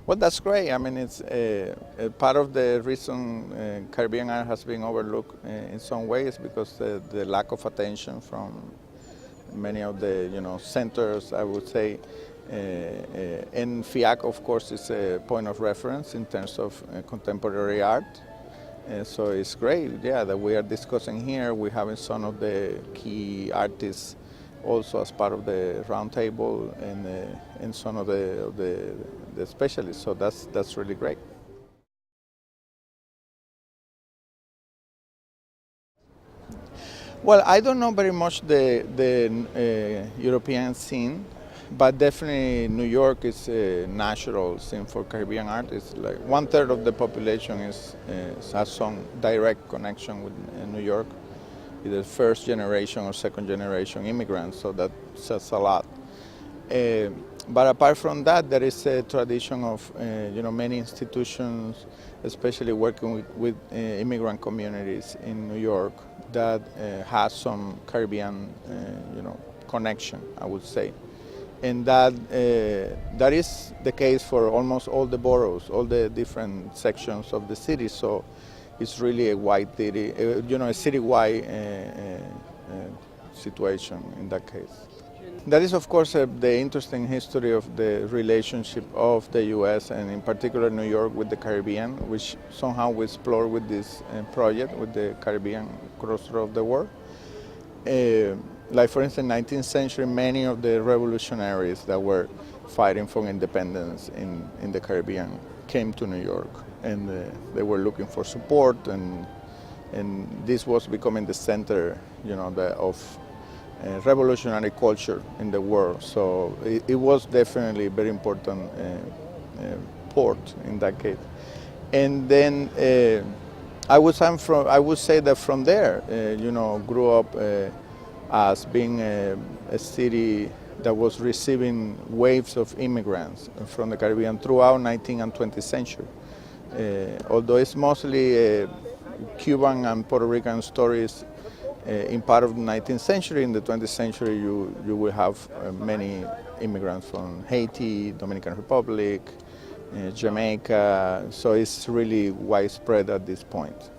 Well, that's great. I mean, it's a part of the reason Caribbean art has been overlooked in some ways because the lack of attention from many of the centers, I would say. And FIAC, of course, is a point of reference in terms of contemporary art. So it's great, yeah, that we are discussing here. We're having some of the key artists also as part of the roundtable and some of the specialists. So that's really great. Well, I don't know very much the European scene, but definitely New York is a natural scene for Caribbean art. It's like 1/3 of the population has some direct connection with New York, either first generation or second generation immigrants, so that says a lot. But apart from that, there is a tradition of many institutions, especially working with immigrant communities in New York, that has some Caribbean connection, I would say, and that is the case for almost all the boroughs, all the different sections of the city. So it's really a wide city, a citywide situation in that case. That is, of course, the interesting history of the relationship of the U.S. and in particular New York with the Caribbean, which somehow we explore with this project, with the Caribbean crossroad of the world. Like, for instance, 19th century, many of the revolutionaries that were fighting for independence in the Caribbean came to New York, and they were looking for support, and this was becoming the center, of revolutionary culture in the world. So it was definitely a very important port in that case. And then I would say that from there, grew up as being a city that was receiving waves of immigrants from the Caribbean throughout 19th and 20th century. Although it's mostly Cuban and Puerto Rican stories, in part of the 19th century, in the 20th century, you will have many immigrants from Haiti, Dominican Republic, Jamaica, so it's really widespread at this point.